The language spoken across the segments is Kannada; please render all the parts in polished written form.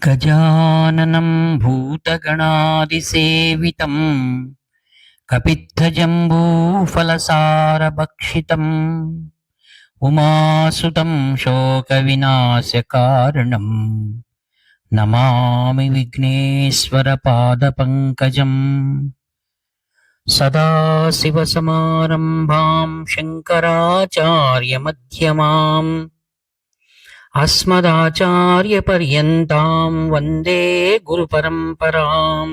ಗಜಾನನಂ ಭೂತಗಣಾದಿಸೇವಿತಂ ಕಪಿತ್ಥಜಂಬೂಫಲಸಾರಭಕ್ಷಿತಂ ಉಮಾಸುತಂ ಶೋಕವಿನಾಶಕಾರಣಂ ನಮಾಮಿ ವಿಘ್ನೇಶ್ವರಪಾದಪಂಕಜಂ. ಸದಾಶಿವಸಮಾರಂಭಾಂ ಶಂಕರಾಚಾರ್ಯಮಧ್ಯಮಾಂ ಅಸ್ಮದಾಚಾರ್ಯಪರ್ಯಂತಾಂ ವಂದೇ ಗುರುಪರಂಪರಾಂ.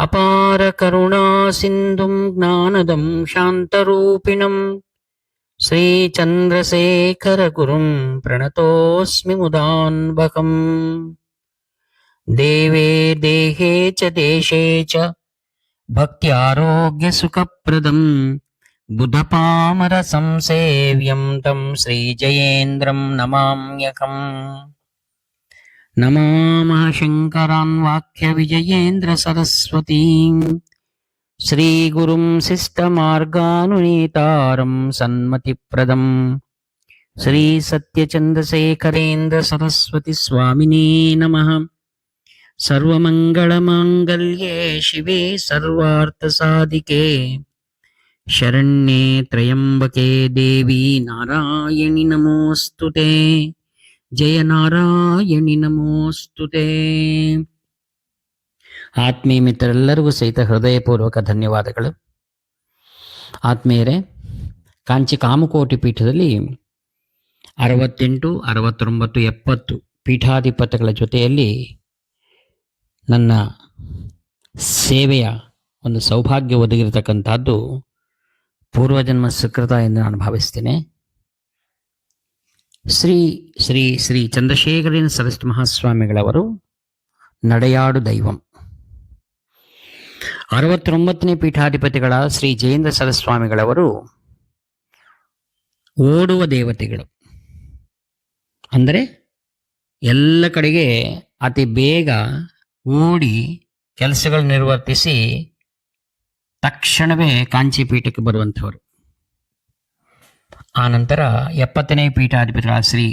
ಅಪಾರ ಕರುಣಾ ಸಿಂಧುಂ ಜ್ಞಾನದಂ ಶಾಂತರೂಪಿಣಂ ಶ್ರೀಚಂದ್ರಶೇಖರ ಗುರುಂ ಪ್ರಣತೋಸ್ಮಿ ಮುದಾನ್ವಕಂ. ದೇವೇ ದೇಹೇ ಚ ದೇಶೇ ಚ ಭಕ್ತ್ಯಾರೋಗ್ಯ ಸುಖಪ್ರದಂ ಬುಧಪಾಮರ ಸಂಸೇವ್ಯಂ ತಂ ಶ್ರೀಜಯೇಂದ್ರಂ ನಮಾಮ್ಯಹಂ. ನಮಾಮಃ ಶಂಕರಾನ್ ವಾಕ್ಯ ವಿಜಯೇಂದ್ರ ಸರಸ್ವತೀಂ ಶ್ರೀಗುರುಂ ಶಿಷ್ಟಮಾರ್ಗಾನುನೇತಾರಂ ಸನ್ಮತಿಪ್ರದಂ ಶ್ರೀ ಸತ್ಯಚಂದ್ರಶೇಖರೇಂದ್ರ ಸರಸ್ವತಿ ಸ್ವಾಮಿನೇ ನಮಃ. ಸರ್ವಮಂಗಳಮಾಂಗಲ್ಯೇ ಶಿವೆ ಸರ್ವಾರ್ಥಸಾಧಿಕೆ ಶರಣ್ಯೇ ತ್ರಯಂಬಕೆ ದೇವಿ ನಾರಾಯಣಿ ನಮೋಸ್ತುತೆ. ಜಯ ನಾರಾಯಣಿ ನಮೋಸ್ತುತೆ. ಆತ್ಮೀಯ ಮಿತ್ರರೆಲ್ಲರಿಗೂ ಸಹಿತ ಹೃದಯಪೂರ್ವಕ ಧನ್ಯವಾದಗಳು. ಆತ್ಮೀಯರೇ, ಕಾಂಚಿ ಕಾಮಕೋಟಿ ಪೀಠದಲ್ಲಿ 68, 69, 70 ಪೀಠಾಧಿಪತಿಗಳ ಜೊತೆಯಲ್ಲಿ ನನ್ನ ಸೇವೆಯ ಒಂದು ಸೌಭಾಗ್ಯ ಒದಗಿರತಕ್ಕಂಥದ್ದು ಪೂರ್ವಜನ್ಮ ಸುಕೃತ ಎಂದು ನಾನು ಭಾವಿಸ್ತೇನೆ. ಶ್ರೀ ಶ್ರೀ ಶ್ರೀ ಚಂದ್ರಶೇಖರೇಂದ್ರ ಸರಸ್ವತಿ ಮಹಾಸ್ವಾಮಿಗಳವರು ನಡೆಯಾಡು ದೈವಂ. 69ನೇ ಪೀಠಾಧಿಪತಿಗಳ ಶ್ರೀ ಜಯೇಂದ್ರ ಸರಸ್ವಾಮಿಗಳವರು ಓಡುವ ದೇವತೆಗಳು. ಅಂದರೆ ಎಲ್ಲ ಕಡೆಗೆ ಅತಿ ಬೇಗ ಓಡಿ ಕೆಲಸಗಳು ನಿರ್ವರ್ತಿಸಿ ತಕ್ಷಣವೇ ಕಾಂಚಿ ಪೀಠಕ್ಕೆ ಬರುವಂಥವರು. ಆ ನಂತರ 70ನೇ ಪೀಠಾಧಿಪತಿಗಳ ಶ್ರೀ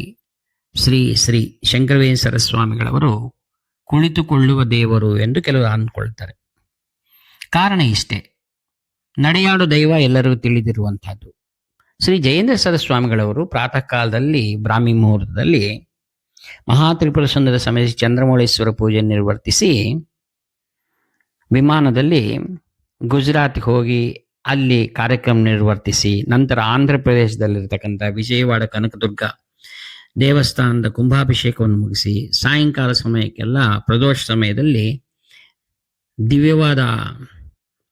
ಶ್ರೀ ಶ್ರೀ ಶಂಕರವೇಂದ್ರ ಸರಸ್ವಾಮಿಗಳವರು ಕುಳಿತುಕೊಳ್ಳುವ ದೇವರು ಎಂದು ಕೆಲವರು ಅಂದ್ಕೊಳ್ತಾರೆ. ಕಾರಣ ಇಷ್ಟೇ, ನಡೆಯಾಡು ದೈವ ಎಲ್ಲರಿಗೂ ತಿಳಿದಿರುವಂಥದ್ದು. ಶ್ರೀ ಜಯೇಂದ್ರ ಸರಸ್ವಾಮಿಗಳವರು ಪ್ರಾತಃ ಕಾಲದಲ್ಲಿ ಬ್ರಾಹ್ಮಿ ಮುಹೂರ್ತದಲ್ಲಿ ಮಹಾತ್ರಿಪುರ ಸುಂದರ ಸಮೇತ ಚಂದ್ರಮೌಳೇಶ್ವರ ಪೂಜೆ ನಿರ್ವರ್ತಿಸಿ ವಿಮಾನದಲ್ಲಿ ಗುಜರಾತ್ಗೆ ಹೋಗಿ ಅಲ್ಲಿ ಕಾರ್ಯಕ್ರಮ ನಿರ್ವರ್ತಿಸಿ ನಂತರ ಆಂಧ್ರ ಪ್ರದೇಶದಲ್ಲಿರ್ತಕ್ಕಂಥ ವಿಜಯವಾಡ ಕನಕದುರ್ಗ ದೇವಸ್ಥಾನದ ಕುಂಭಾಭಿಷೇಕವನ್ನು ಮುಗಿಸಿ ಸಾಯಂಕಾಲ ಸಮಯಕ್ಕೆಲ್ಲ ಪ್ರದೋಷ ಸಮಯದಲ್ಲಿ ದಿವ್ಯವಾದ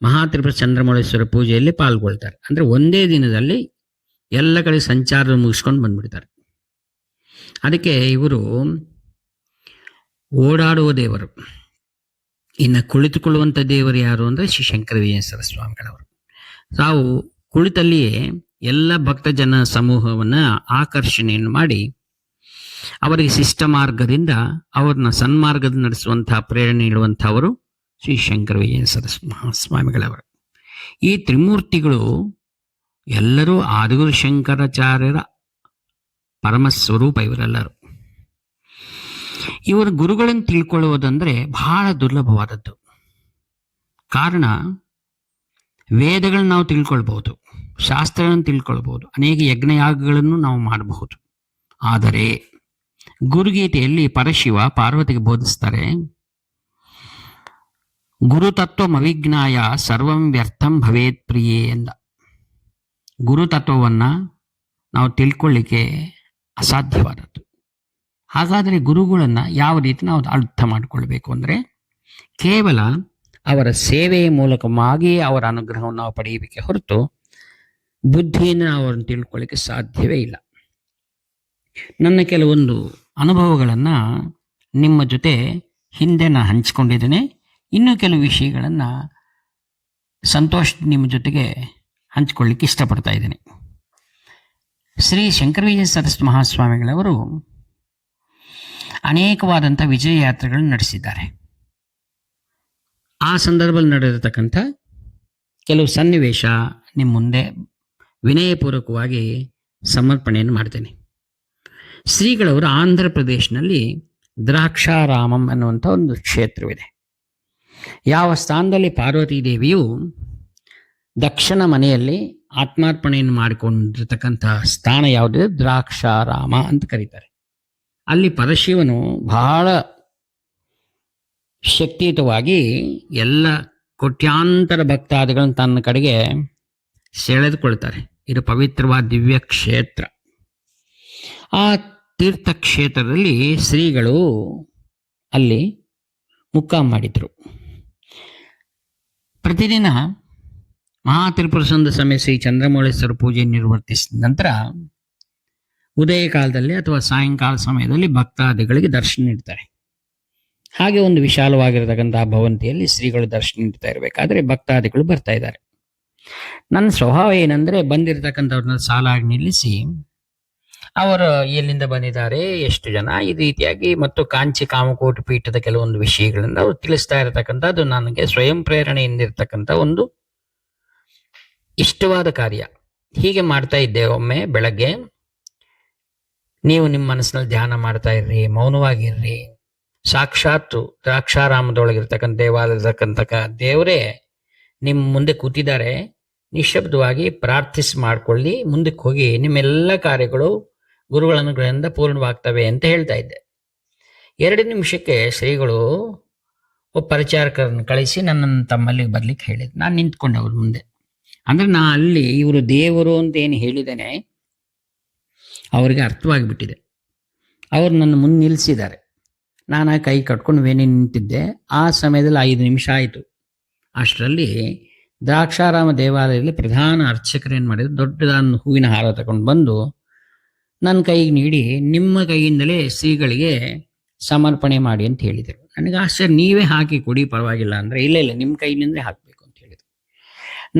ಮಹಾತ್ರಿಪುರ ಚಂದ್ರಮೌಳೇಶ್ವರ ಪೂಜೆಯಲ್ಲಿ ಪಾಲ್ಗೊಳ್ತಾರೆ. ಅಂದರೆ ಒಂದೇ ದಿನದಲ್ಲಿ ಎಲ್ಲ ಕಡೆ ಸಂಚಾರ ಮುಗಿಸ್ಕೊಂಡು ಬಂದ್ಬಿಡ್ತಾರೆ. ಅದಕ್ಕೆ ಇವರು ಓಡಾಡುವ ದೇವರು. ಇನ್ನು ಕುಳಿತುಕೊಳ್ಳುವಂಥ ದೇವರು ಯಾರು ಅಂದರೆ ಶ್ರೀ ಶಂಕರವೇಂದ್ರ ಸ್ವಾಮಿಗಳವರು. ತಾವು ಕುಳಿತಲ್ಲಿಯೇ ಎಲ್ಲ ಭಕ್ತ ಜನ ಸಮೂಹವನ್ನು ಆಕರ್ಷಣೆಯನ್ನು ಮಾಡಿ ಅವರಿಗೆ ಶಿಷ್ಟ ಮಾರ್ಗದಿಂದ ಅವ್ರನ್ನ ಸನ್ಮಾರ್ಗದ ನಡೆಸುವಂತಹ ಪ್ರೇರಣೆ ನೀಡುವಂಥವರು ಶ್ರೀ ಶಂಕರವೇಂದ್ರ ಮಹಾಸ್ವಾಮಿಗಳವರು. ಈ ತ್ರಿಮೂರ್ತಿಗಳು ಎಲ್ಲರೂ ಆದಿಗುರು ಶಂಕರಾಚಾರ್ಯರ ಪರಮಸ್ವರೂಪ ಇವರೆಲ್ಲರೂ. ಇವರ ಗುರುಗಳನ್ನು ತಿಳ್ಕೊಳ್ಳುವುದಂದ್ರೆ ಬಹಳ ದುರ್ಲಭವಾದದ್ದು. ಕಾರಣ, ವೇದಗಳನ್ನ ನಾವು ತಿಳ್ಕೊಳ್ಬಹುದು, ಶಾಸ್ತ್ರಗಳನ್ನು ತಿಳ್ಕೊಳ್ಬಹುದು, ಅನೇಕ ಯಜ್ಞಯಾಗಗಳನ್ನು ನಾವು ಮಾಡಬಹುದು. ಆದರೆ ಗುರುಗೀತೆಯಲ್ಲಿ ಪರಶಿವ ಪಾರ್ವತಿಗೆ ಬೋಧಿಸ್ತಾರೆ, ಗುರುತತ್ವಮವಿಜ್ಞಾಯ ಸರ್ವಂ ವ್ಯರ್ಥಂ ಭವೇತ್ ಪ್ರಿಯೇ ಎಂದ. ಗುರುತತ್ವವನ್ನು ನಾವು ತಿಳ್ಕೊಳ್ಳಿಕ್ಕೆ ಅಸಾಧ್ಯವಾದದ್ದು. ಹಾಗಾದರೆ ಗುರುಗಳನ್ನು ಯಾವ ರೀತಿ ನಾವು ಅರ್ಥ ಮಾಡಿಕೊಳ್ಬೇಕು ಅಂದರೆ ಕೇವಲ ಅವರ ಸೇವೆಯ ಮೂಲಕವಾಗಿ ಅವರ ಅನುಗ್ರಹವನ್ನು ನಾವು ಪಡೆಯಬೇಕೆ ಹೊರತು ಬುದ್ಧಿಯಿಂದ ನಾವು ಅವರನ್ನು ತಿಳ್ಕೊಳ್ಳಿಕ್ಕೆ ಸಾಧ್ಯವೇ ಇಲ್ಲ. ನನ್ನ ಕೆಲವೊಂದು ಅನುಭವಗಳನ್ನು ನಿಮ್ಮ ಜೊತೆ ಹಿಂದೆ ನಾನು ಹಂಚಿಕೊಂಡಿದ್ದೇನೆ. ಇನ್ನೂ ಕೆಲವು ವಿಷಯಗಳನ್ನು ಸಂತೋಷ ನಿಮ್ಮ ಜೊತೆಗೆ ಹಂಚಿಕೊಳ್ಳಿಕ್ಕೆ ಇಷ್ಟಪಡ್ತಾ ಇದ್ದೇನೆ. ಶ್ರೀ ಶಂಕರವೇಂದ್ರ ಸರಸ್ವತಿ ಮಹಾಸ್ವಾಮಿಗಳವರು ಅನೇಕವಾದಂಥ ವಿಜಯ ಯಾತ್ರೆಗಳನ್ನು ನಡೆಸಿದ್ದಾರೆ. ಆ ಸಂದರ್ಭದಲ್ಲಿ ನಡೆದಿರತಕ್ಕಂಥ ಕೆಲವು ಸನ್ನಿವೇಶ ನಿಮ್ಮ ಮುಂದೆ ವಿನಯಪೂರ್ವಕವಾಗಿ ಸಮರ್ಪಣೆಯನ್ನು ಮಾಡ್ತೇನೆ. ಶ್ರೀಗಳವರು ಆಂಧ್ರ ಪ್ರದೇಶನಲ್ಲಿ ದ್ರಾಕ್ಷಾರಾಮಂ ಅನ್ನುವಂಥ ಒಂದು ಕ್ಷೇತ್ರವಿದೆ. ಯಾವ ಸ್ಥಾನದಲ್ಲಿ ಪಾರ್ವತೀ ದೇವಿಯು ದಕ್ಷಿಣ ಮನೆಯಲ್ಲಿ ಆತ್ಮಾರ್ಪಣೆಯನ್ನು ಮಾಡಿಕೊಂಡಿರ್ತಕ್ಕಂಥ ಸ್ಥಾನ ಯಾವುದಿದೆ, ದ್ರಾಕ್ಷಾರಾಮ ಅಂತ ಕರೀತಾರೆ. ಅಲ್ಲಿ ಪರಶಿವನು ಬಹಳ ಶಕ್ತಿಯುತವಾಗಿ ಎಲ್ಲ ಕೋಟ್ಯಾಂತರ ಭಕ್ತಾದಿಗಳನ್ನು ತನ್ನ ಕಡೆಗೆ ಸೆಳೆದುಕೊಳ್ತಾರೆ. ಇದು ಪವಿತ್ರವಾದ ದಿವ್ಯ ಕ್ಷೇತ್ರ. ಆ ತೀರ್ಥಕ್ಷೇತ್ರದಲ್ಲಿ ಶ್ರೀಗಳು ಅಲ್ಲಿ ಮುಕ್ಕಾಂ ಮಾಡಿದ್ರು. ಪ್ರತಿದಿನ ಮಹಾತ್ರಿಪುರ ಸುಂದರ ಸಮಯ ಶ್ರೀ ಚಂದ್ರಮೌಳೇಶ್ವರ ಪೂಜೆ ನಿರ್ವರ್ತಿಸಿದ ನಂತರ ಉದಯ ಕಾಲದಲ್ಲಿ ಅಥವಾ ಸಾಯಂಕಾಲ ಸಮಯದಲ್ಲಿ ಭಕ್ತಾದಿಗಳಿಗೆ ದರ್ಶನ ನೀಡ್ತಾರೆ. ಹಾಗೆ ಒಂದು ವಿಶಾಲವಾಗಿರತಕ್ಕಂತಹ ಭವಂತಿಯಲ್ಲಿ ಶ್ರೀಗಳು ದರ್ಶನ ನೀಡ್ತಾ ಇರಬೇಕಾದ್ರೆ ಭಕ್ತಾದಿಗಳು ಬರ್ತಾ ಇದ್ದಾರೆ. ನನ್ನ ಸ್ವಭಾವ ಏನಂದ್ರೆ, ಬಂದಿರತಕ್ಕಂಥವ್ರನ್ನ ಸಾಲಾಗಿ ನಿಲ್ಲಿಸಿ ಅವರು ಎಲ್ಲಿಂದ ಬಂದಿದ್ದಾರೆ, ಎಷ್ಟು ಜನ, ಈ ರೀತಿಯಾಗಿ ಮತ್ತು ಕಾಂಚಿ ಕಾಮಕೋಟಿ ಪೀಠದ ಕೆಲವೊಂದು ವಿಷಯಗಳನ್ನು ಅವರು ತಿಳಿಸ್ತಾ ಇರತಕ್ಕಂಥದ್ದು ನನಗೆ ಸ್ವಯಂ ಪ್ರೇರಣೆಯಿಂದಿರ್ತಕ್ಕಂಥ ಒಂದು ಇಷ್ಟವಾದ ಕಾರ್ಯ. ಹೀಗೆ ಮಾಡ್ತಾ ಇದ್ದೇವೆ. ಒಮ್ಮೆ ಬೆಳಗ್ಗೆ ನೀವು ನಿಮ್ಮ ಮನಸ್ಸಿನಲ್ಲಿ ಧ್ಯಾನ ಮಾಡ್ತಾ ಇರ್ರಿ, ಮೌನವಾಗಿರ್ರಿ. ಸಾಕ್ಷಾತ್ತು ದ್ರಾಕ್ಷಾರಾಮದೊಳಗಿರ್ತಕ್ಕಂಥ ದೇವಾಲಯದಕ್ಕಂತ ದೇವರೇ ನಿಮ್ಮ ಮುಂದೆ ಕೂತಿದ್ದಾರೆ. ನಿಶಬ್ದವಾಗಿ ಪ್ರಾರ್ಥಿಸಿ ಮಾಡ್ಕೊಳ್ಳಿ, ಮುಂದಕ್ಕೆ ಹೋಗಿ ನಿಮ್ಮೆಲ್ಲ ಕಾರ್ಯಗಳು ಗುರುಗಳ ಅನುಗ್ರಹದಿಂದ ಪೂರ್ಣವಾಗ್ತವೆ ಅಂತ ಹೇಳ್ತಾ ಇದ್ದೆ. 2 ನಿಮಿಷಕ್ಕೆ ಶ್ರೀಗಳು ಒಬ್ಬ ಪರಿಚಾರಕರನ್ನು ಕಳಿಸಿ ನನ್ನನ್ನು ತಮ್ಮಲ್ಲಿಗೆ ಬರ್ಲಿಕ್ಕೆ ಹೇಳಿದ್ರು. ನಾನು ನಿಂತ್ಕೊಂಡೆ ಅವ್ರ ಮುಂದೆ. ಅಂದ್ರೆ ನಾ ಅಲ್ಲಿ ಇವರು ದೇವರು ಅಂತ ಏನು ಹೇಳಿದ್ದೇನೆ ಅವರಿಗೆ ಅರ್ಥವಾಗಿಬಿಟ್ಟಿದೆ. ಅವರು ನನ್ನ ಮುಂದೆ ನಿಲ್ಲಿಸಿದ್ದಾರೆ. ನಾನು ಆ ಕೈ ಕಟ್ಕೊಂಡು ವೇಣಿ ನಿಂತಿದ್ದೆ. ಆ ಸಮಯದಲ್ಲಿ 5 ನಿಮಿಷ ಆಯಿತು. ಅಷ್ಟರಲ್ಲಿ ದ್ರಾಕ್ಷಾರಾಮ ದೇವಾಲಯದಲ್ಲಿ ಪ್ರಧಾನ ಅರ್ಚಕರು ಏನು ಮಾಡಿದ್ರು, ದೊಡ್ಡದಾದ ಹೂವಿನ ಹಾರ ತಗೊಂಡು ಬಂದು ನನ್ನ ಕೈಗೆ ನೀಡಿ, ನಿಮ್ಮ ಕೈಯಿಂದಲೇ ಶ್ರೀಗಳಿಗೆ ಸಮರ್ಪಣೆ ಮಾಡಿ ಅಂತ ಹೇಳಿದರು. ನನಗೆ ಆಶ್ಚರ್ಯ, ನೀವೇ ಹಾಕಿ ಕೊಡಿ ಪರವಾಗಿಲ್ಲ ಅಂದರೆ, ಇಲ್ಲ ಇಲ್ಲ ನಿಮ್ಮ ಕೈಯಿಂದಲೇ ಹಾಕಬೇಕು ಅಂತ ಹೇಳಿದರು.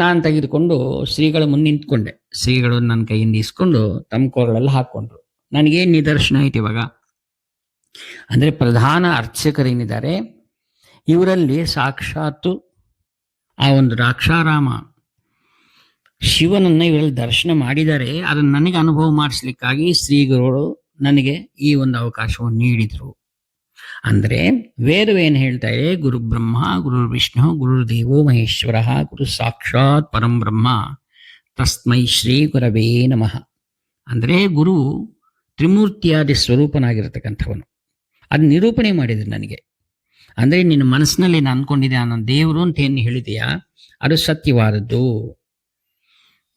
ನಾನು ತೆಗೆದುಕೊಂಡು ಶ್ರೀಗಳ ಮುಂದೆ ನಿಂತ್ಕೊಂಡೆ. ಶ್ರೀಗಳು ನನ್ನ ಕೈಯಿಂದ ಇಸ್ಕೊಂಡು ತಮ್ಮ ಕೋರಳೆಲ್ಲ ಹಾಕ್ಕೊಂಡ್ರು. ನನಗೇನು ನಿದರ್ಶನ ಆಯ್ತು ಇವಾಗ ಅಂದರೆ, ಪ್ರಧಾನ ಅರ್ಚಕರೇನಿದ್ದಾರೆ ಇವರಲ್ಲಿ ಸಾಕ್ಷಾತ್ತು ಆ ಒಂದು ದ್ರಾಕ್ಷಾರಾಮ ಶಿವನನ್ನ ಇವರಲ್ಲಿ ದರ್ಶನ ಮಾಡಿದ್ದಾರೆ. ಅದನ್ನು ನನಗೆ ಅನುಭವ ಮಾಡಿಸ್ಲಿಕ್ಕಾಗಿ ಶ್ರೀಗಳು ನನಗೆ ಈ ಒಂದು ಅವಕಾಶವನ್ನು ನೀಡಿದರು. ಅಂದರೆ ವೇದವೇನು ಹೇಳ್ತಾ ಇದೆ, ಗುರು ಬ್ರಹ್ಮ ಗುರು ವಿಷ್ಣು ಗುರು ದೇವೋ ಮಹೇಶ್ವರ ಗುರು ಸಾಕ್ಷಾತ್ ಪರಂ ಬ್ರಹ್ಮ ತಸ್ಮೈ ಶ್ರೀ ಗುರವೇ ನಮಃ. ಅಂದರೆ ಗುರು ತ್ರಿಮೂರ್ತಿಯಾದಿ ಸ್ವರೂಪನಾಗಿರತಕ್ಕಂಥವನು. ಅದು ನಿರೂಪಣೆ ಮಾಡಿದ್ರು ನನಗೆ. ಅಂದರೆ ನಿನ್ನ ಮನಸ್ಸಿನಲ್ಲಿ ನಾನು ಅನ್ಕೊಂಡಿದ್ದೆ, ನಾನು ದೇವರು ಅಂತ ಏನು ಹೇಳಿದೆಯಾ ಅದು ಸತ್ಯವಾದದ್ದು,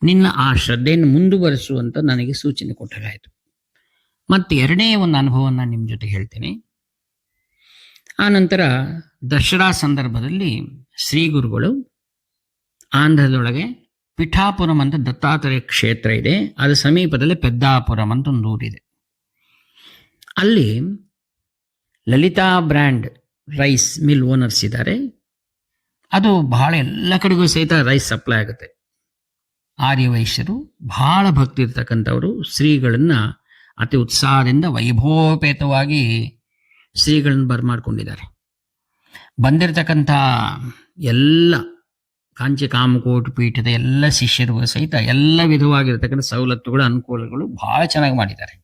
ನಿನ್ನ ಆ ಶ್ರದ್ಧೆಯನ್ನು ಮುಂದುವರಿಸುವಂತ ನನಗೆ ಸೂಚನೆ ಕೊಟ್ಟಾಗಾಯಿತು. ಮತ್ತು 2ನೇ ಒಂದು ಅನುಭವವನ್ನು ನಿಮ್ಮ ಜೊತೆ ಹೇಳ್ತೇನೆ. ಆ ನಂತರ ದಸರಾ ಸಂದರ್ಭದಲ್ಲಿ ಶ್ರೀ ಗುರುಗಳು ಆಂಧ್ರದೊಳಗೆ ಪಿಠಾಪುರಂ ಅಂತ ದತ್ತಾತ್ರೇಯ ಕ್ಷೇತ್ರ ಇದೆ, ಅದರ ಸಮೀಪದಲ್ಲಿ ಪೆದ್ದಾಪುರಂ ಅಂತ ಒಂದು ಊರಿದೆ. ಅಲ್ಲಿ Lalitha brand rice mill owners ಇದ್ದಾರೆ. ಅದು ಬಹಳ ಎಲ್ಲ ಕಡೆಗೂ ಸಹಿತ ರೈಸ್ ಸಪ್ಲೈ ಆಗುತ್ತೆ. ಆರ್ಯವೈಶ್ಯರು ಬಹಳ ಭಕ್ತಿ ಇರ್ತಕ್ಕಂಥವರು ಶ್ರೀಗಳನ್ನ ಅತಿ ಉತ್ಸಾಹದಿಂದ ವೈಭವೋಪೇತವಾಗಿ ಶ್ರೀಗಳನ್ನು ಬರಮಾಡ್ಕೊಂಡಿದ್ದಾರೆ. ಬಂದಿರತಕ್ಕಂಥ ಎಲ್ಲ ಕಾಂಚಿ ಕಾಮಕೋಟಿ ಪೀಠದ ಎಲ್ಲ ಶಿಷ್ಯರಿಗೂ ಸಹಿತ ಎಲ್ಲ ವಿಧವಾಗಿರ್ತಕ್ಕಂಥ ಸವಲತ್ತುಗಳು ಅನುಕೂಲಗಳು ಬಹಳ ಚೆನ್ನಾಗಿ ಮಾಡಿದ್ದಾರೆ.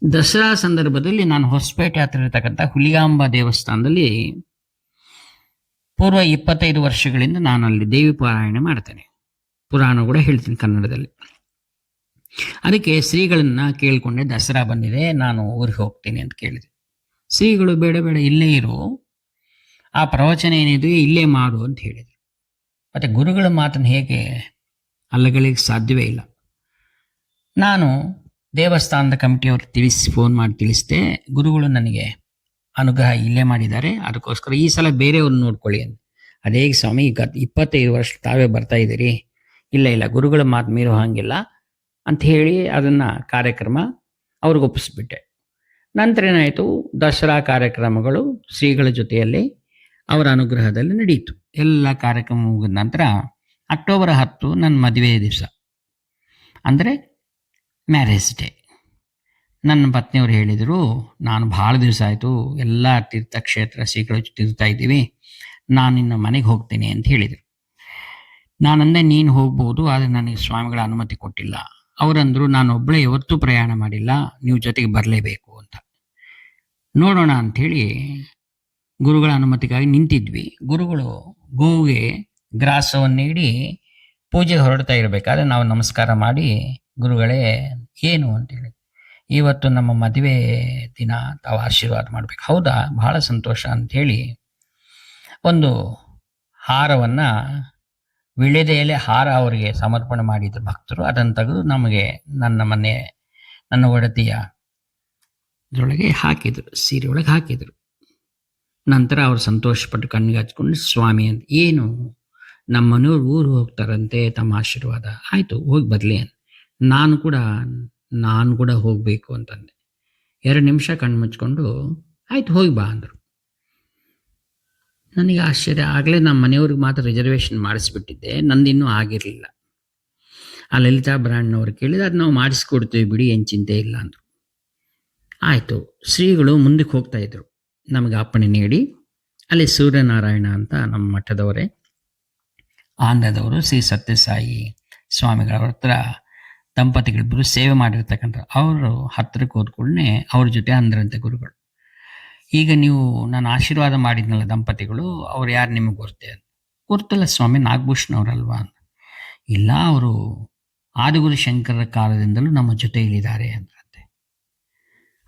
ದಸರಾ ಸಂದರ್ಭದಲ್ಲಿ ನಾನು ಹೊಸಪೇಟೆ ಹತ್ರ ಇರತಕ್ಕಂಥ ಹುಲಿಯಾಂಬ ದೇವಸ್ಥಾನದಲ್ಲಿ ಪೂರ್ವ 25 ವರ್ಷಗಳಿಂದ ನಾನು ಅಲ್ಲಿ ದೇವಿ ಪಾರಾಯಣ ಮಾಡ್ತೇನೆ. ಪುರಾಣ ಕೂಡ ಹೇಳ್ತೀನಿ ಕನ್ನಡದಲ್ಲಿ. ಅದಕ್ಕೆ ಶ್ರೀಗಳನ್ನ ಕೇಳಿಕೊಂಡೆ, ದಸರಾ ಬಂದಿದೆ ನಾನು ಊರಿಗೆ ಹೋಗ್ತೀನಿ ಅಂತ ಕೇಳಿದೆ. ಶ್ರೀಗಳು ಬೇಡ ಬೇಡ ಇಲ್ಲೇ ಇರು, ಆ ಪ್ರವಚನ ಏನಿದೆ ಇಲ್ಲೇ ಮಾಡು ಅಂತ ಹೇಳಿದರು. ಮತ್ತು ಗುರುಗಳ ಮಾತನ್ನು ಹೇಗೆ ಅಲ್ಲಗಳಿಗೆ ಸಾಧ್ಯವೇ ಇಲ್ಲ. ನಾನು ದೇವಸ್ಥಾನದ ಕಮಿಟಿಯವ್ರು ಫೋನ್ ಮಾಡಿ ತಿಳಿಸಿದೆ, ಗುರುಗಳು ನನಗೆ ಅನುಗ್ರಹ ಇಲ್ಲೇ ಮಾಡಿದ್ದಾರೆ, ಅದಕ್ಕೋಸ್ಕರ ಈ ಸಲ ಬೇರೆಯವ್ರನ್ನ ನೋಡ್ಕೊಳ್ಳಿ ಅಂತ. ಅದೇ ಸ್ವಾಮಿ ಈಗ 25 ವರ್ಷ ತಾವೇ ಬರ್ತಾ ಇದ್ದೀರಿ, ಇಲ್ಲ ಇಲ್ಲ ಗುರುಗಳ ಮಾತು ಮೀರೋ ಹಾಗಿಲ್ಲ ಅಂತ ಹೇಳಿ ಅದನ್ನು ಕಾರ್ಯಕ್ರಮ ಅವ್ರಿಗೆ ಒಪ್ಪಿಸ್ಬಿಟ್ಟೆ. ನಂತರ ಏನಾಯಿತು, ದಸರಾ ಕಾರ್ಯಕ್ರಮಗಳು ಶ್ರೀಗಳ ಜೊತೆಯಲ್ಲಿ ಅವರ ಅನುಗ್ರಹದಲ್ಲಿ ನಡೆಯಿತು. ಎಲ್ಲ ಕಾರ್ಯಕ್ರಮ ಮುಗಿದ ನಂತರ ಅಕ್ಟೋಬರ್ 10 ನನ್ನ ಮದುವೆ ದಿವಸ, ಅಂದರೆ ಮ್ಯಾರೇಜ್ ಡೇ. ನನ್ನ ಪತ್ನಿಯವರು ಹೇಳಿದರು, ನಾನು ಭಾಳ ದಿವಸ ಆಯಿತು ಎಲ್ಲ ತೀರ್ಥಕ್ಷೇತ್ರ ಶ್ರೀಗಳ ಜೊತೆ ಇರ್ತಾ ಇದ್ದೀವಿ, ನಾನು ಇನ್ನು ಮನೆಗೆ ಹೋಗ್ತೀನಿ ಅಂತ ಹೇಳಿದರು. ನಾನಂದೆ ನೀನು ಹೋಗ್ಬೋದು, ಆದರೆ ನನಗೆ ಸ್ವಾಮಿಗಳ ಅನುಮತಿ ಕೊಟ್ಟಿಲ್ಲ. ಅವರಂದರು, ನಾನು ಒಬ್ಬಳೇ ಯಾವತ್ತೂ ಪ್ರಯಾಣ ಮಾಡಿಲ್ಲ, ನೀವು ಜೊತೆಗೆ ಬರಲೇಬೇಕು ಅಂತ. ನೋಡೋಣ ಅಂಥೇಳಿ ಗುರುಗಳ ಅನುಮತಿಗಾಗಿ ನಿಂತಿದ್ವಿ. ಗುರುಗಳು ಗೋವಿಗೆ ಗ್ರಾಸವನ್ನು ನೀಡಿ ಪೂಜೆಗೆ ಹೊರಡ್ತಾ ಇರಬೇಕಾದ್ರೆ ನಾವು ನಮಸ್ಕಾರ ಮಾಡಿ, ಗುರುಗಳೇ ಏನು ಅಂತೇಳಿ, ಇವತ್ತು ನಮ್ಮ ಮದುವೆ ದಿನ, ತಾವು ಆಶೀರ್ವಾದ ಮಾಡ್ಬೇಕು. ಹೌದಾ, ಬಹಳ ಸಂತೋಷ ಅಂಥೇಳಿ ಒಂದು ಹಾರವನ್ನು, ವಿಳೆದೆಲೆ ಹಾರ ಅವರಿಗೆ ಸಮರ್ಪಣೆ ಮಾಡಿದ್ರು ಭಕ್ತರು. ಅದನ್ನು ತೆಗೆದು ನಮಗೆ ನನ್ನ ಒಡತಿಯ ಇದರೊಳಗೆ ಹಾಕಿದರು, ಸೀರೆ ಒಳಗೆ ಹಾಕಿದರು. ನಂತರ ಅವರು ಸಂತೋಷಪಟ್ಟು ಕಣ್ಣಿಗೆ ಹಚ್ಕೊಂಡು, ಸ್ವಾಮಿ ಅಂತ, ಏನು ನಮ್ಮ ಮನೆಯವ್ರು ಊರು ಹೋಗ್ತಾರಂತೆ, ತಮ್ಮ ಆಶೀರ್ವಾದ ಆಯಿತು, ಹೋಗಿ ಬರಲಿ ಅಂತ. ನಾನು ಕೂಡ ಹೋಗಬೇಕು ಅಂತಂದೆ. 2 ನಿಮಿಷ ಕಣ್ಣು ಮುಚ್ಕೊಂಡು, ಆಯ್ತು ಹೋಗಿ ಬಾ ಅಂದರು. ನನಗೆ ಆಶ್ಚರ್ಯ. ಆಗಲೇ ನಮ್ಮ ಮನೆಯವ್ರಿಗೆ ಮಾತ್ರ ರಿಸರ್ವೇಷನ್ ಮಾಡಿಸ್ಬಿಟ್ಟಿದ್ದೆ, ನಂದಿನ್ನೂ ಆಗಿರಲಿಲ್ಲ. ಆ ಲಲಿತಾ ಬ್ರ್ಯಾಂಡ್ನವ್ರು ಕೇಳಿದ್ರೆ, ಅದು ನಾವು ಮಾಡಿಸ್ಕೊಡ್ತೀವಿ ಬಿಡಿ, ಏನು ಚಿಂತೆ ಇಲ್ಲ ಅಂದರು. ಆಯಿತು. ಶ್ರೀಗಳು ಮುಂದಕ್ಕೆ ಹೋಗ್ತಾ ಇದ್ರು, ನಮಗೆ ಅಪ್ಪಣೆ ನೀಡಿ. ಅಲ್ಲಿ ಸೂರ್ಯನಾರಾಯಣ ಅಂತ ನಮ್ಮ ಮಠದವರೇ, ಆಂಧ್ರದವರು, ಶ್ರೀ ಸತ್ಯಸಾಯಿ ಸ್ವಾಮಿಗಳವ್ರ ಹತ್ರ ದಂಪತಿಗಳಿಬ್ಬರು ಸೇವೆ ಮಾಡಿರ್ತಕ್ಕಂಥ ಅವರು ಹತ್ತಿರಕ್ಕೆ ಹೋದ್ಕೊಳ್ಳೆ ಅವ್ರ ಜೊತೆ ಅಂದ್ರಂತೆ ಗುರುಗಳು, ಈಗ ನೀವು ನಾನು ಆಶೀರ್ವಾದ ಮಾಡಿದ್ನಲ್ಲ ದಂಪತಿಗಳು, ಅವ್ರು ಯಾರು ನಿಮಗೆ ಗೊತ್ತಲ್ಲ ಸ್ವಾಮಿ, ನಾಗಭೂಷಣ್ ಅವರಲ್ವಾ? ಇಲ್ಲ, ಅವರು ಆದಿಗುರು ಶಂಕರರ ಕಾಲದಿಂದಲೂ ನಮ್ಮ ಜೊತೆಯಲ್ಲಿದ್ದಾರೆ ಅಂದ್ರಂತೆ.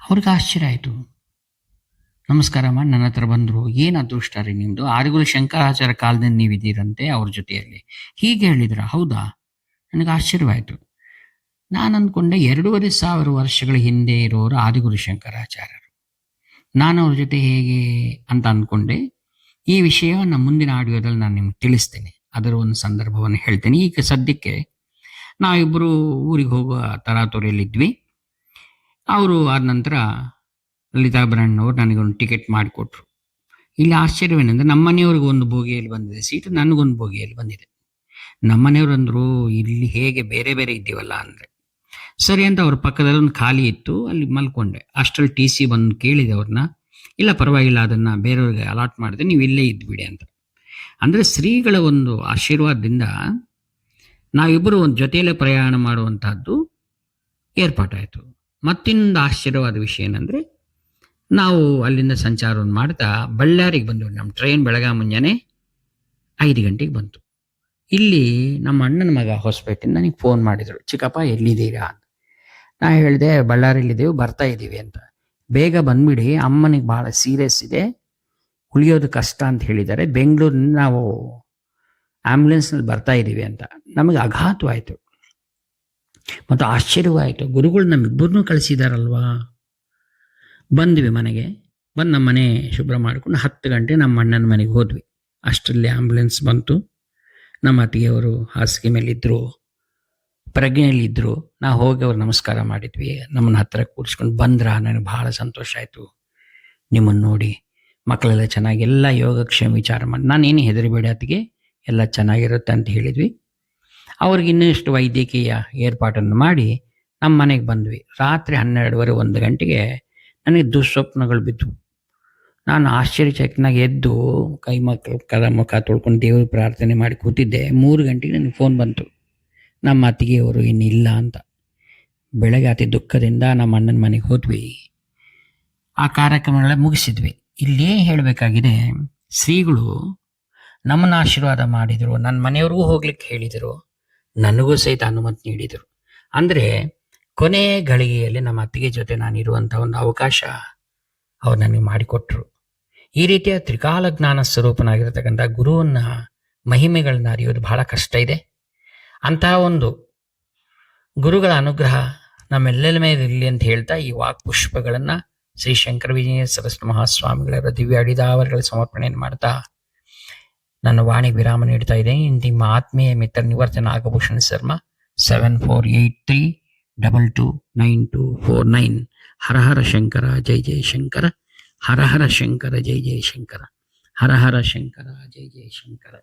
ಅವ್ರಿಗೆ ಆಶ್ಚರ್ಯ ಆಯಿತು. ನಮಸ್ಕಾರ ಮಾಡಿ ನನ್ನ ಹತ್ರ ಬಂದರು. ಏನು ಅದೃಷ್ಟ ರೀ ನಿಮ್ಮದು, ಆದಿಗುರು ಶಂಕರಾಚಾರ್ಯ ಕಾಲದಿಂದ ನೀವಿದ್ದೀರಂತೆ ಅವ್ರ ಜೊತೆಯಲ್ಲಿ, ಹೀಗೆ ಹೇಳಿದ್ರ? ಹೌದಾ? ನನಗೆ ಆಶ್ಚರ್ಯವಾಯಿತು. ನಾನು ಅಂದ್ಕೊಂಡೆ 2500 ವರ್ಷಗಳ ಹಿಂದೆ ಇರೋರು ಆದಿಗುರು ಶಂಕರಾಚಾರ್ಯರು, ನಾನು ಅವ್ರ ಜೊತೆ ಹೇಗೆ ಅಂತ ಅಂದ್ಕೊಂಡೆ. ಈ ವಿಷಯವನ್ನು ಮುಂದಿನ ಆಡಿಯೋದಲ್ಲಿ ನಾನು ನಿಮ್ಗೆ ತಿಳಿಸ್ತೇನೆ, ಅದರ ಒಂದು ಸಂದರ್ಭವನ್ನು ಹೇಳ್ತೇನೆ. ಈಗ ಸದ್ಯಕ್ಕೆ ನಾವಿಬ್ಬರು ಊರಿಗೆ ಹೋಗುವ ತರಾತುರಿಯಲ್ಲಿದ್ವಿ. ಅವರು ಆದ ನಂತರ ಲಲಿತಾ ಬ್ರ್ಯಾಂಡ್ನವರು ನನಗೊಂದು ಟಿಕೆಟ್ ಮಾಡಿಕೊಟ್ರು. ಇಲ್ಲಿ ಆಶ್ಚರ್ಯವೇನೆಂದರೆ, ನಮ್ಮನೆಯವ್ರಿಗೆ ಒಂದು ಬೋಗಿಯಲ್ಲಿ ಬಂದಿದೆ ಸೀಟು, ನನಗೊಂದು ಬೋಗಿಯಲ್ಲಿ ಬಂದಿದೆ. ನಮ್ಮನೆಯವರು ಅಂದರು, ಇಲ್ಲಿ ಹೇಗೆ ಬೇರೆ ಬೇರೆ ಇದ್ದೀವಲ್ಲ ಅಂದರೆ. ಸರಿ ಅಂತ ಅವ್ರ ಪಕ್ಕದಲ್ಲಿ ಒಂದು ಖಾಲಿ ಇತ್ತು, ಅಲ್ಲಿ ಮಲ್ಕೊಂಡೆ. ಅಷ್ಟರಲ್ಲಿ TC ಬಂದು ಕೇಳಿದೆ ಅವ್ರನ್ನ, ಇಲ್ಲ ಪರವಾಗಿಲ್ಲ, ಅದನ್ನು ಬೇರೆಯವ್ರಿಗೆ ಅಲಾಟ್ ಮಾಡಿದೆ, ನೀವು ಇಲ್ಲೇ ಇದ್ಬಿಡಿ ಅಂತ. ಅಂದರೆ ಶ್ರೀಗಳ ಒಂದು ಆಶೀರ್ವಾದದಿಂದ ನಾವಿಬ್ಬರು ಒಂದು ಜೊತೆಯಲ್ಲೇ ಪ್ರಯಾಣ ಮಾಡುವಂತಹದ್ದು ಏರ್ಪಾಟಾಯಿತು. ಮತ್ತಿನ್ನೊಂದು ಆಶ್ಚರ್ಯವಾದ ವಿಷಯ ಏನಂದರೆ, ನಾವು ಅಲ್ಲಿಂದ ಸಂಚಾರವನ್ನು ಮಾಡ್ತಾ ಬಳ್ಳಾರಿಗೆ ಬಂದೆವು. ನಮ್ಮ ಟ್ರೈನ್ ಬೆಳಗ್ಗೆ ಮುಂಜಾನೆ 5 ಗಂಟೆಗೆ ಬಂತು. ಇಲ್ಲಿ ನಮ್ಮ ಅಣ್ಣನ ಮಗ ಹೊಸಪೇಟೆಯಿಂದ ನನಗೆ ಫೋನ್ ಮಾಡಿದರು, ಚಿಕ್ಕಪ್ಪ ಎಲ್ಲಿದ್ದೀರಾ ಅಂತ. ನಾ ಹೇಳಿದೆ, ಬಳ್ಳಾರಿಯಲ್ಲಿದ್ದೇವೆ, ಬರ್ತಾ ಇದ್ದೀವಿ ಅಂತ. ಬೇಗ ಬಂದ್ಬಿಡಿ, ಅಮ್ಮನಿಗೆ ಭಾಳ ಸೀರಿಯಸ್ ಇದೆ, ಉಳಿಯೋದು ಕಷ್ಟ ಅಂತ ಹೇಳಿದ್ದಾರೆ, ಬೆಂಗಳೂರಿನಿಂದ ನಾವು ಆ್ಯಂಬುಲೆನ್ಸ್ನಲ್ಲಿ ಬರ್ತಾ ಇದ್ದೀವಿ ಅಂತ. ನಮಗೆ ಆಘಾತವಾಯಿತು ಮತ್ತು ಆಶ್ಚರ್ಯವಾಯಿತು. ಗುರುಗಳು ನಮ್ಮಿಬ್ಬರನ್ನೂ ಕಳಿಸಿದಾರಲ್ವಾ. ಬಂದ್ವಿ ಮನೆಗೆ. ಬಂದು ನಮ್ಮ ಮನೆ ಶುಭ್ರ ಮಾಡಿಕೊಂಡು 10 ಗಂಟೆ ನಮ್ಮ ಅಣ್ಣನ ಮನೆಗೆ ಹೋದ್ವಿ. ಅಷ್ಟರಲ್ಲಿ ಆ್ಯಂಬುಲೆನ್ಸ್ ಬಂತು. ನಮ್ಮ ಅತ್ತಿಗೆಯವರು ಹಾಸಿಗೆ ಮೇಲಿದ್ದರು, ಪ್ರಜ್ಞೆಯಲ್ಲಿದ್ದರು. ನಾವು ಹೋಗಿ ಅವ್ರು ನಮಸ್ಕಾರ ಮಾಡಿದ್ವಿ. ನಮ್ಮನ್ನ ಹತ್ತಿರ ಕೂರಿಸ್ಕೊಂಡು ಬಂದ್ರ. ನನಗೆ ಭಾಳ ಸಂತೋಷ ಆಯಿತು ನಿಮ್ಮನ್ನು ನೋಡಿ, ಮಕ್ಕಳೆಲ್ಲ ಚೆನ್ನಾಗಿ, ಎಲ್ಲ ಯೋಗಕ್ಷೇಮ ವಿಚಾರ ಮಾಡಿ, ನಾನೇನು ಹೆದರಿಬೇಡಿ ಅತ್ತಿಗೆ, ಎಲ್ಲ ಚೆನ್ನಾಗಿರುತ್ತೆ ಅಂತ ಹೇಳಿದ್ವಿ. ಅವ್ರಿಗೆ ಇನ್ನಷ್ಟು ವೈದ್ಯಕೀಯ ಏರ್ಪಾಟನ್ನು ಮಾಡಿ ನಮ್ಮ ಮನೆಗೆ ಬಂದ್ವಿ. ರಾತ್ರಿ 12:30 1 ಗಂಟೆಗೆ ನನಗೆ ದುಸ್ವಪ್ನಗಳು ಬಿದ್ದವು. ನಾನು ಆಶ್ಚರ್ಯಚಕಿತನಾಗಿ ಎದ್ದು ಕೈ ಮುಖ ತೊಳ್ಕೊಂಡು ದೇವ್ರ ಪ್ರಾರ್ಥನೆ ಮಾಡಿ ಕೂತಿದ್ದೆ. 3 ಗಂಟೆಗೆ ನನಗೆ ಫೋನ್ ಬಂತು, ನಮ್ಮ ಅತ್ತಿಗೆಯವರು ಇನ್ನಿಲ್ಲ ಅಂತ. ಬೆಳಗ್ಗೆ ಅತಿ ದುಃಖದಿಂದ ನಮ್ಮ ಅಣ್ಣನ ಮನೆಗೆ ಹೋದ್ವಿ. ಆ ಕಾರ್ಯಕ್ರಮಗಳ ಮುಗಿಸಿದ್ವಿ. ಇಲ್ಲೇ ಹೇಳಬೇಕಾಗಿದೆ, ಶ್ರೀಗಳು ನಮ್ಮನ್ನು ಆಶೀರ್ವಾದ ಮಾಡಿದರು, ನನ್ನ ಮನೆಯವ್ರಿಗೂ ಹೋಗ್ಲಿಕ್ಕೆ ಹೇಳಿದರು, ನನಗೂ ಸಹಿತ ಅನುಮತಿ ನೀಡಿದರು. ಅಂದರೆ ಕೊನೆ ಗಳಿಗೆಯಲ್ಲಿ ನಮ್ಮ ಅತ್ತಿಗೆ ಜೊತೆ ನಾನು ಇರುವಂಥ ಒಂದು ಅವಕಾಶ ಅವ್ರು ನನಗೆ ಮಾಡಿಕೊಟ್ರು. ಈ ರೀತಿಯ ತ್ರಿಕಾಲ ಜ್ಞಾನ ಸ್ವರೂಪನಾಗಿರ್ತಕ್ಕಂಥ ಗುರುವನ್ನ ಮಹಿಮೆಗಳನ್ನ ಅರಿಯೋದು ಬಹಳ ಕಷ್ಟ ಇದೆ. ಅಂತಹ ಒಂದು ಗುರುಗಳ ಅನುಗ್ರಹ ನಮ್ಮೆಲ್ಲರ ಮೇಲೆ ಇರಲಿ ಅಂತ ಹೇಳ್ತಾ ಈ ವಾಕ್ ಪುಷ್ಪಗಳನ್ನು ಶ್ರೀ ಶಂಕರ ವಿಜಯ ಸರಸ್ವತಿ ಮಹಾಸ್ವಾಮಿಗಳ ದಿವ್ಯ ಅಡಿದಾವರಗಳ ಸಮರ್ಪಣೆಯನ್ನು ಮಾಡ್ತಾ ನನ್ನ ವಾಣಿಗೆ ವಿರಾಮ ನೀಡ್ತಾ ಇದ್ದೇನೆ. ನಿಮ್ಮ ಆತ್ಮೀಯ ಮಿತ್ರ ನಿವರ್ತನ ನಾಗಭೂಷಣ್ ಶರ್ಮಾ. 7483229249. ಹರ ಹರ ಶಂಕರ ಜೈ ಜೈ ಶಂಕರ. ಹರ ಹರ ಶಂಕರ ಜೈ ಜೈ ಶಂಕರ. ಹರ ಹರ ಶಂಕರ ಜೈ ಜೈ ಶಂಕರ.